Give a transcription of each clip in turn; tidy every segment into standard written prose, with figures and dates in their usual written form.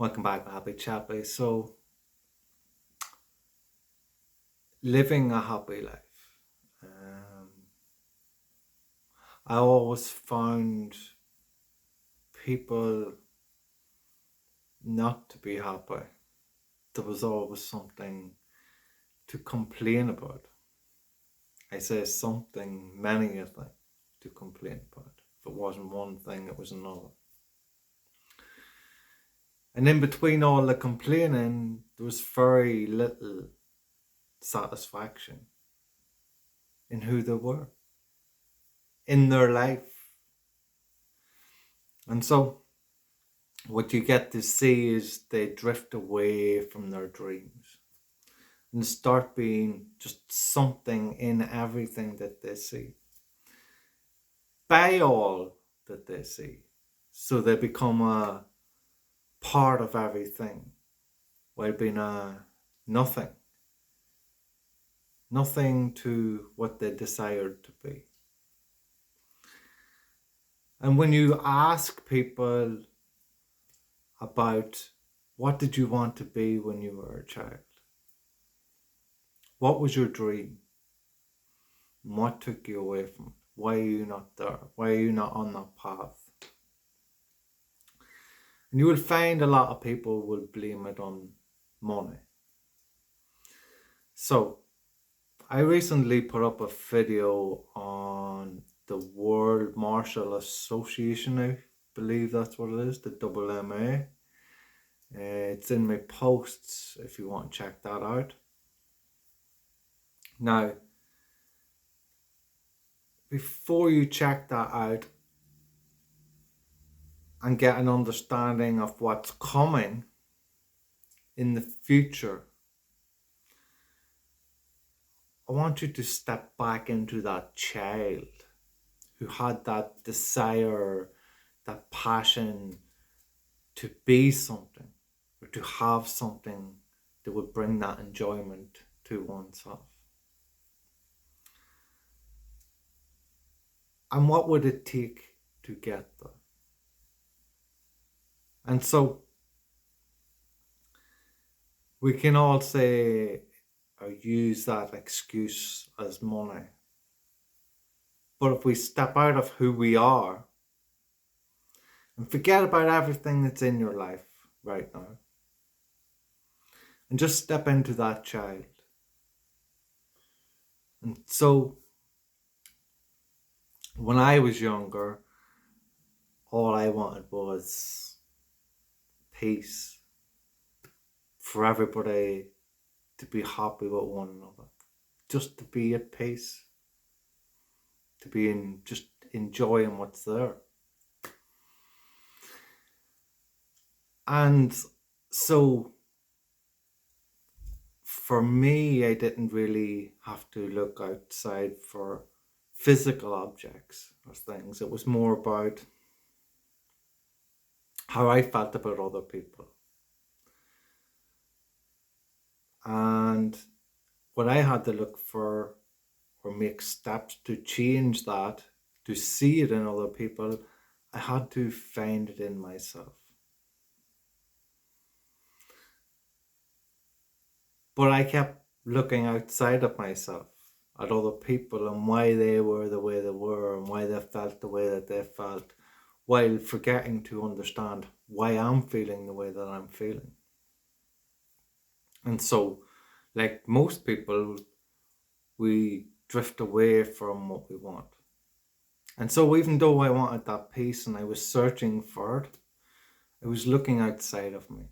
Welcome back to Happy Chappy. So, living a happy life. Um, I always found people not to be happy. There was always something to complain about. I say something, many a thing to complain about. If it wasn't one thing, it was another. And in between all the complaining, there was very little satisfaction in who they were, in their life. And so, what you get to see is they drift away from their dreams and start being just something in everything that they see, by all that they see. So they become a part of everything while being a nothing, nothing to what they desired to be. And when you ask people about what did you want to be when you were a child, what was your dream? What took you away from it? Why are you not there? Why are you not on that path? And you will find a lot of people will blame it on money. So I recently put up a video on the World Martial Association, I believe that's what it is, the WMA. It's in my posts if you want to check that out. Now, before you check that out and get an understanding of what's coming in the future, I want you to step back into that child who had that desire, that passion to be something or to have something that would bring that enjoyment to oneself. And what would it take to get there? And so we can all say or use that excuse as money. But if we step out of who we are and forget about everything that's in your life right now and just step into that child. And so when I was younger, all I wanted was peace, for everybody to be happy with one another, just to be at peace, to be in just enjoying what's there. And so for me, I didn't really have to look outside for physical objects or things. It was more about how I felt about other people. And what I had to look for or make steps to change that, to see it in other people, I had to find it in myself. But I kept looking outside of myself at other people and why they were the way they were and why they felt the way that they felt, while forgetting to understand why I'm feeling the way that I'm feeling. And so, like most people, we drift away from what we want. And so, even though I wanted that peace and I was searching for it, I was looking outside of me.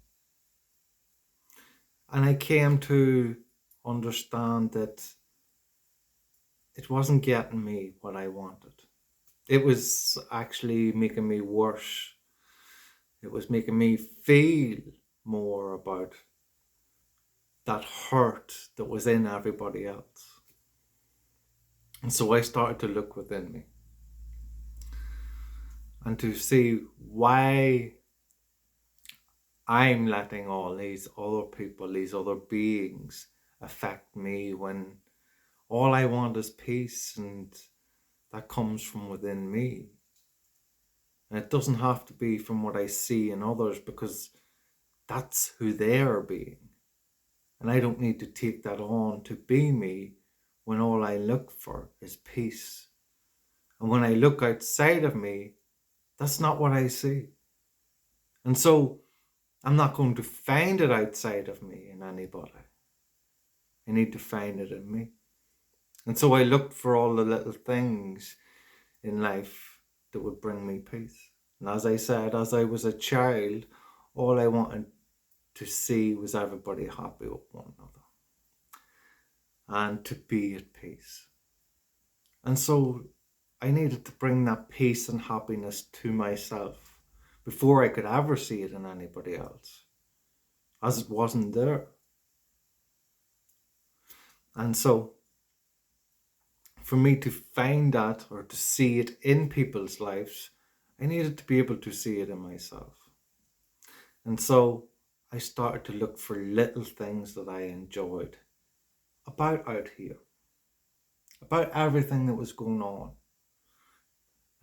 And I came to understand that it wasn't getting me what I wanted. It was actually making me worse. It was making me feel more about that hurt that was in everybody else. And so I started to look within me and to see why I'm letting all these other people, these other beings affect me when all I want is peace, and that comes from within me. And it doesn't have to be from what I see in others, because that's who they are being. And I don't need to take that on to be me when all I look for is peace. And when I look outside of me, that's not what I see. And so I'm not going to find it outside of me in anybody. I need to find it in me. And so I looked for all the little things in life that would bring me peace. And as I said, as I was a child, all I wanted to see was everybody happy with one another and to be at peace. And so I needed to bring that peace and happiness to myself before I could ever see it in anybody else, as it wasn't there. And so for me to find that or to see it in people's lives, I needed to be able to see it in myself. And so I started to look for little things that I enjoyed about out here, about everything that was going on,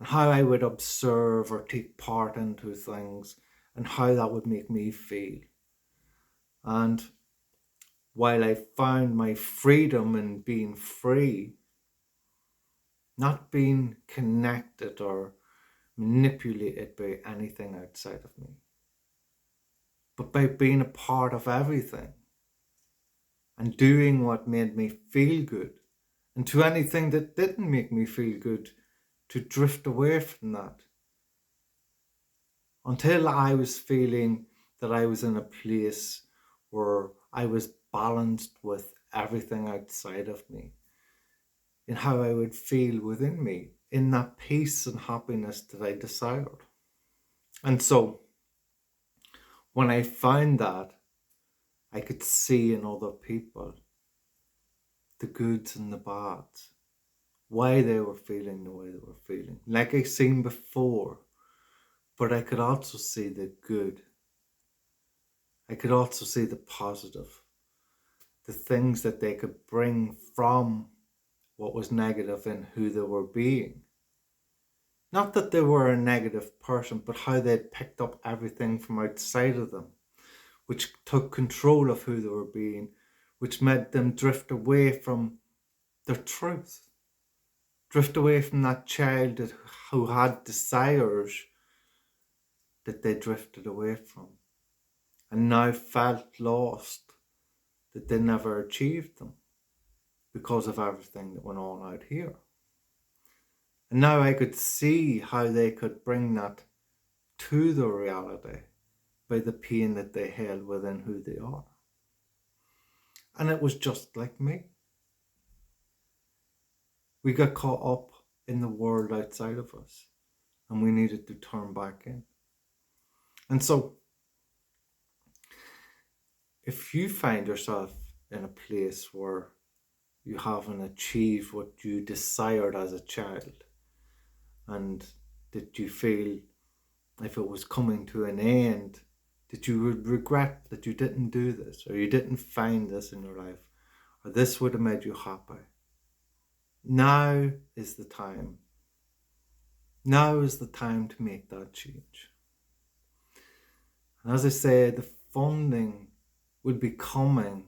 and how I would observe or take part into things and how that would make me feel. And while I found my freedom in being free, not being connected or manipulated by anything outside of me, but by being a part of everything and doing what made me feel good, and to anything that didn't make me feel good, to drift away from that until I was feeling that I was in a place where I was balanced with everything outside of me, in how I would feel within me, in that peace and happiness that I desired. And so when I found that, I could see in other people the goods and the bads, why they were feeling the way they were feeling, like I seen before. But I could also see the good. I could also see the positive, the things that they could bring from what was negative in who they were being. Not that they were a negative person, but how they'd picked up everything from outside of them, which took control of who they were being, which made them drift away from their truth, drift away from that child who had desires that they drifted away from, and now felt lost that they never achieved them because of everything that went on out here. And now I could see how they could bring that to the reality by the pain that they held within who they are. And it was just like me. We got caught up in the world outside of us, and we needed to turn back in. And so if you find yourself in a place where you haven't achieved what you desired as a child, and that you feel if it was coming to an end, that you would regret that you didn't do this, or you didn't find this in your life, or this would have made you happy, now is the time. Now is the time to make that change. And as I say, the funding will be coming,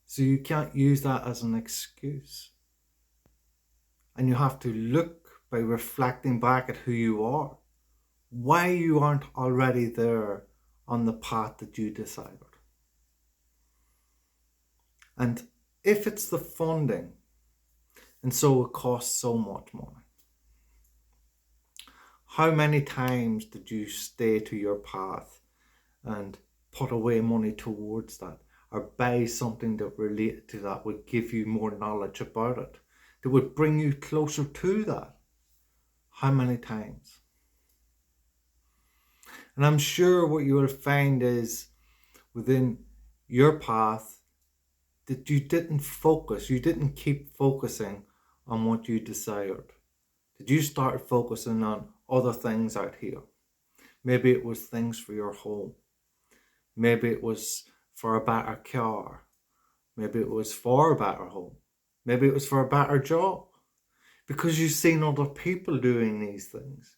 so you can't use that as an excuse. And you have to look by reflecting back at who you are, why you aren't already there on the path that you desired. And if it's the funding, and so it costs so much money, how many times did you stay to your path and put away money towards that, or buy something that related to that would give you more knowledge about it, that would bring you closer to that? How many times? And I'm sure what you will find is within your path that you didn't keep focusing on what you desired, that you started focusing on other things out here. Maybe it was things for your home. Maybe it was for a better car. Maybe it was for a better home. Maybe it was for a better job. Because you've seen other people doing these things,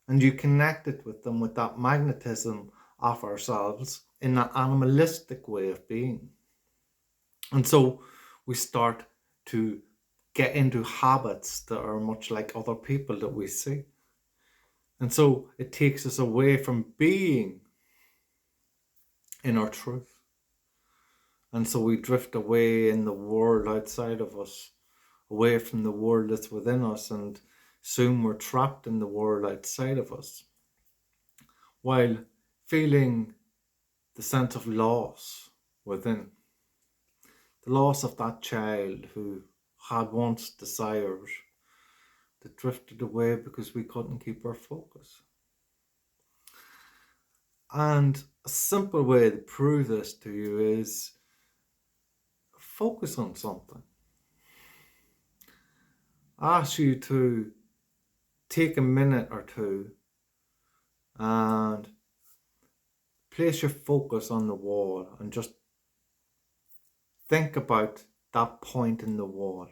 and you connected with them with that magnetism of ourselves in that animalistic way of being. And so we start to get into habits that are much like other people that we see. And so it takes us away from being in our truth. And so we drift away in the world outside of us, away from the world that's within us, and soon we're trapped in the world outside of us, while feeling the sense of loss within. The loss of that child who had once desires that drifted away because we couldn't keep our focus. And a simple way to prove this to you is focus on something. Ask you to take a minute or two and place your focus on the wall and just think about that point in the wall.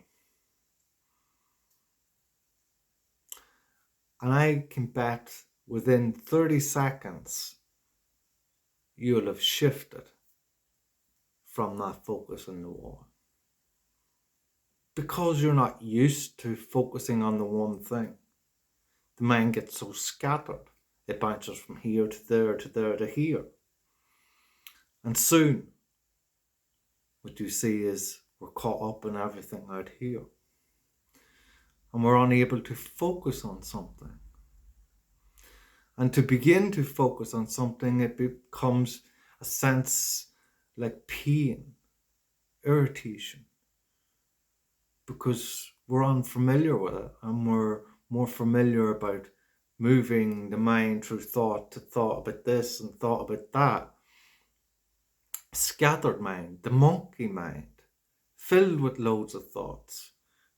And I can bet within 30 seconds, you'll have shifted from that focus on the wall. Because you're not used to focusing on the one thing, the mind gets so scattered. It bounces from here to there to there to here. And soon, what you see is we're caught up in everything out here. And we're unable to focus on something. And to begin to focus on something, it becomes a sense like pain, irritation, because we're unfamiliar with it and we're more familiar about moving the mind through thought to thought about this and thought about that. Scattered mind, the monkey mind, filled with loads of thoughts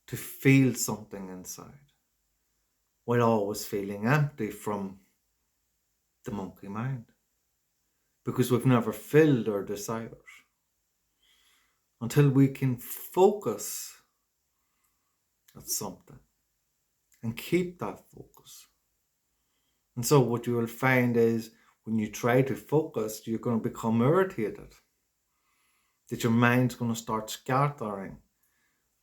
to feel something inside, while always feeling empty from the monkey mind, because we've never filled our desires until we can focus at something and keep that focus. And so what you will find is when you try to focus, you're going to become irritated, that your mind's going to start scattering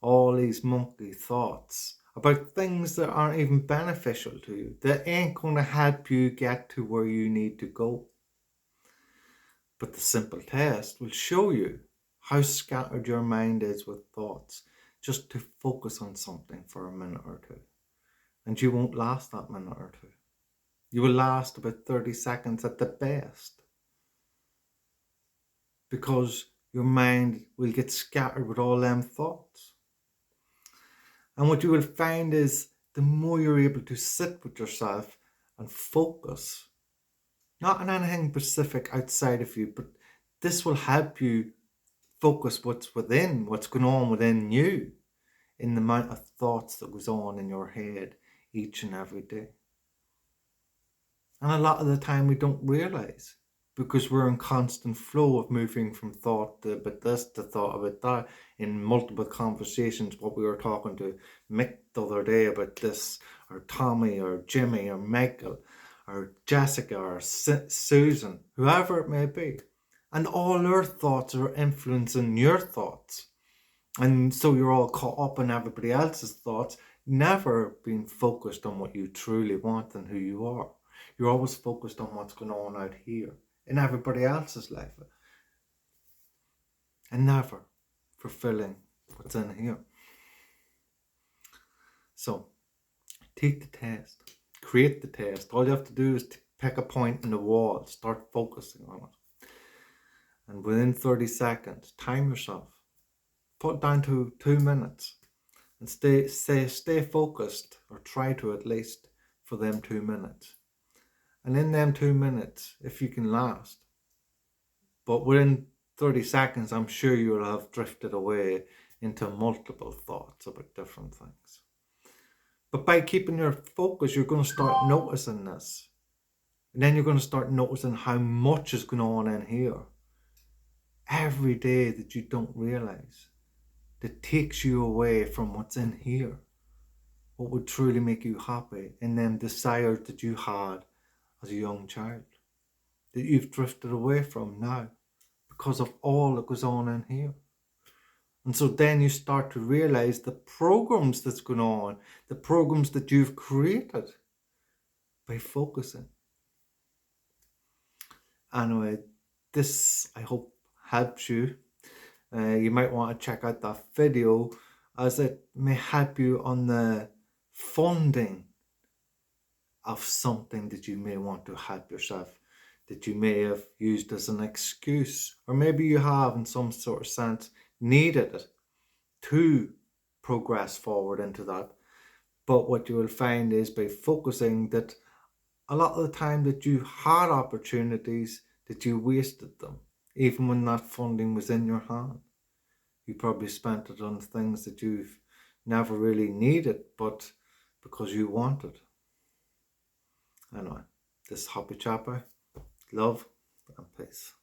all these monkey thoughts about things that aren't even beneficial to you, that ain't going to help you get to where you need to go. But the simple test will show you how scattered your mind is with thoughts, just to focus on something for a minute or two. And you won't last that minute or two. You will last about 30 seconds at the best, because your mind will get scattered with all them thoughts. And what you will find is the more you're able to sit with yourself and focus, not on anything specific outside of you, but this will help you focus what's within, what's going on within you, in the amount of thoughts that goes on in your head each and every day. And a lot of the time we don't realize, because we're in constant flow of moving from thought to about this to thought about that in multiple conversations. What we were talking to Mick the other day about this, or Tommy, or Jimmy, or Michael, or Jessica, or Susan, whoever it may be. And all their thoughts are influencing your thoughts. And so you're all caught up in everybody else's thoughts, never being focused on what you truly want and who you are. You're always focused on what's going on out here in everybody else's life, and never fulfilling what's in here. So take the test, create the test. All you have to do is pick a point in the wall, start focusing on it. And within 30 seconds, time yourself. Put it down to 2 minutes and stay focused, or try to at least, for them 2 minutes. And in them 2 minutes, if you can last, but within 30 seconds, I'm sure you'll have drifted away into multiple thoughts about different things. But by keeping your focus, you're going to start noticing this. And then you're going to start noticing how much is going on in here every day that you don't realize, that takes you away from what's in here, what would truly make you happy, and them desires that you had as a young child. that you've drifted away from now because of all that goes on in here. And so then you start to realize the programs that's going on, the programs that you've created by focusing. Anyway, this I hope helps you. You might want to check out that video as it may help you on the funding of something that you may want to help yourself, that you may have used as an excuse, or maybe you have in some sort of sense needed it to progress forward into that. But what you will find is by focusing that a lot of the time that you had opportunities, that you wasted them, even when that funding was in your hand. You probably spent it on things that you've never really needed, but because you wanted. Anyway, this is Happy Chapper. Love and peace.